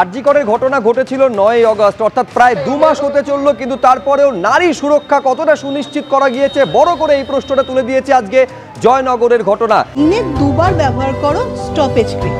আরজিকরের ঘটনা ঘটেছিল ৯ আগস্ট, অর্থাৎ প্রায় ২ মাস হতে চলল, কিন্তু তারপরেও নারী সুরক্ষা কতটা সুনিশ্চিত করা গিয়েছে বড় করে এই প্রশ্নটা তুলে দিয়েছে আজকে জয়নগরের ঘটনা। দিনে দুবার ব্যবহার করো স্টপেজ ক্রিম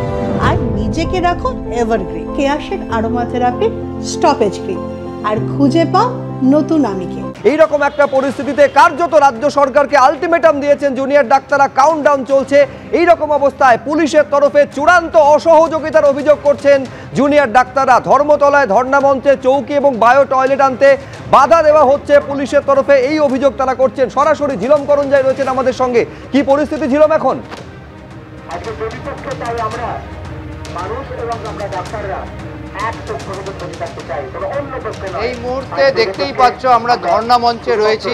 আর নিজেকে রাখো এভারগ্রিন কেয়াশেড আরোমা থেরাপি স্টপেজ ক্রিম আর খুঁজে পাও নতুন আমিকে। এইরকম একটা পরিস্থিতিতে কার্যত রাজ্য সরকারকে আলটিমেটাম দিয়েছেন জুনিয়র ডাক্তাররা। কাউন্টডাউন চলছে। এইরকম অবস্থায় পুলিশের তরফে চূড়ান্ত অসহযোগিতার অভিযোগ করছেন জুনিয়র ডাক্তাররা। ধর্মতলায় ধর্ণামঞ্চে চৌকি এবং বায়ো টয়লেট আনতে বাধা দেওয়া হচ্ছে পুলিশের তরফে, এই অভিযোগ তারা করছেন। সরাসরি ঝিলম করঞ্জাই রয়েছেন আমাদের সঙ্গে। কি পরিস্থিতি ঝিলম এখন? এই মুহূর্তে দেখতেই পাচ্ছ আমরা ধর্ণা মঞ্চে রয়েছি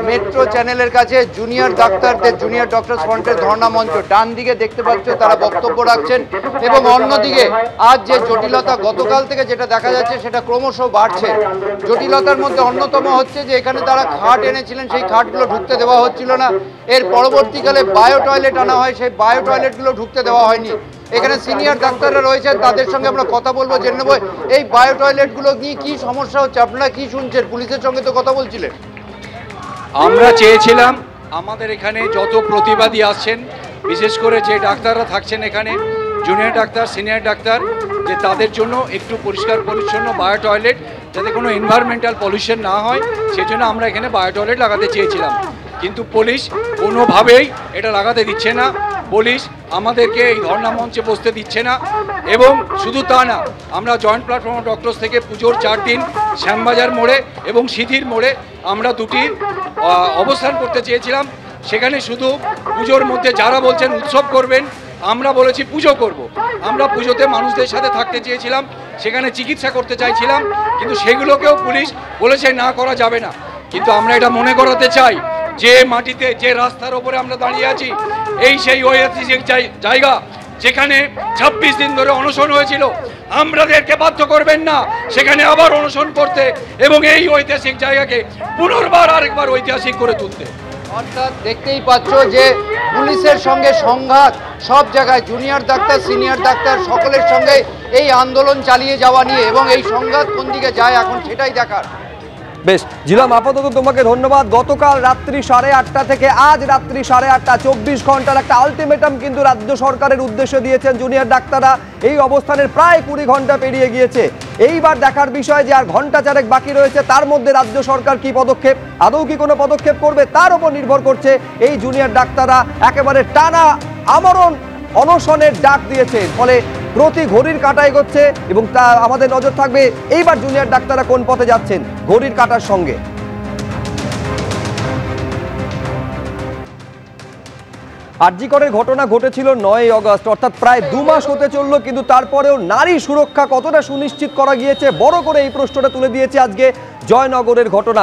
মেট্রো চ্যানেলের কাছে। জুনিয়র ডাক্তারদের জুনিয়র ডক্টরস ফ্রন্টের ধর্ণা মঞ্চ, ডান দিকে দেখতে পাচ্ছ তারা বক্তব্য রাখছেন এবং অন্যদিকে আজ যে জটিলতা গতকাল থেকে যেটা দেখা যাচ্ছে সেটা ক্রমশ বাড়ছে। জটিলতার মধ্যে অন্যতম হচ্ছে যে এখানে তারা খাট এনেছিলেন, সেই খাটগুলো ঢুকতে দেওয়া হচ্ছিল না। এর পরবর্তীকালে বায়ো টয়লেট আনা হয়, সেই বায়ো টয়লেটগুলো ঢুকতে দেওয়া হয়নি। এখানে সিনিয়র ডাক্তাররা রয়েছেন, তাদের সঙ্গে আমরা কথা বলবো, জেনে নেব এই বায়ো টয়লেটগুলো নিয়ে কি সমস্যা হচ্ছে। আপনারা কি শুনছেন? পুলিশের সঙ্গে তো কথা বলছিলেন। আমরা চেয়েছিলাম আমাদের এখানে যত প্রতিবাদী আসছেন, বিশেষ করে যে ডাক্তাররা থাকছেন এখানে, জুনিয়র ডাক্তার সিনিয়র ডাক্তার, যে তাদের জন্য একটু পরিষ্কার পরিচ্ছন্ন বায়ো টয়লেট, যাতে কোনো এনভায়রনমেন্টাল পলিউশন না হয়, সেজন্য আমরা এখানে বায়ো টয়লেট লাগাতে চেয়েছিলাম। কিন্তু পুলিশ কোনোভাবেই এটা লাগাতে দিচ্ছে না। পুলিশ আমাদেরকে এই ধর্ণা মঞ্চে বসতে দিচ্ছে না। এবং শুধু তা না, আমরা জয়েন্ট প্ল্যাটফর্ম অফ ডক্টরস থেকে পুজোর 4 দিন শ্যামবাজার মোড়ে এবং সিধির মোড়ে আমরা দুটি অবস্থান করতে চেয়েছিলাম। সেখানে শুধু পুজোর মধ্যে যারা বলছেন উৎসব করবেন, আমরা বলেছি পুজো করব। আমরা পুজোতে মানুষদের সাথে থাকতে চেয়েছিলাম, সেখানে চিকিৎসা করতে চাইছিলাম, কিন্তু সেগুলোকেও পুলিশ বলেছে না করা যাবে না। কিন্তু আমরা এটা মনে করাতে চাই, যে মাটিতে যে রাস্তার ওপরে আমরা দাঁড়িয়ে আছি, এই সেই ঐতিহাসিক জায়গা যেখানে 26 দিন ধরে অনশন হয়েছিল। আমাদেরকে বাধ্য করবেন না সেখানে আবার অনশন করতে এবং এই ঐতিহাসিক জায়গাকে পুনর্বার আরেকবার ঐতিহাসিক করে তুলতে। অর্থাৎ দেখতেই পাচ্ছ যে পুলিশের সঙ্গে সংঘাত সব জায়গায়, জুনিয়র ডাক্তার সিনিয়র ডাক্তার সকলের সঙ্গে এই আন্দোলন চালিয়ে যাওয়া নিয়ে, এবং এই সংঘাত কোন দিকে যায় এখন সেটাই দেখার। বেশ ঝিলম, আপাতত তোমাকে ধন্যবাদ। গতকাল রাত্রি 8:30 থেকে আজ রাত্রি 8:30, 24 ঘন্টার একটা আলটিমেটাম কিন্তু রাজ্য সরকারের উদ্দেশ্যে দিয়েছেন জুনিয়র ডাক্তাররা। এই অবস্থানের প্রায় 20 ঘন্টা পেরিয়ে গিয়েছে। এইবার দেখার বিষয় যে আর ঘন্টা 4 বাকি রয়েছে, তার মধ্যে রাজ্য সরকার কি পদক্ষেপ, আদৌ কি কোনো পদক্ষেপ করবে, তার উপর নির্ভর করছে। এই জুনিয়র ডাক্তাররা একেবারে টানা আমরণ অনশনের ডাক দিয়েছে, ফলে প্রতি ঘড়ির কাঁটা এগোচ্ছে এবং তা আমাদের নজর থাকবে এইবার জুনিয়র ডাক্তাররা কোন পথে যাচ্ছেন ঘড়ির কাঁটার সঙ্গে। আরজিকরের ঘটনা ঘটেছিল ৯ আগস্ট, অর্থাৎ প্রায় ২ মাস হতে চলল, কিন্তু তারপরেও নারী সুরক্ষা কতটা সুনিশ্চিত করা গিয়েছে বড় করে এই প্রশ্নটা তুলে দিয়েছে আজকে জয়নগরের ঘটনা।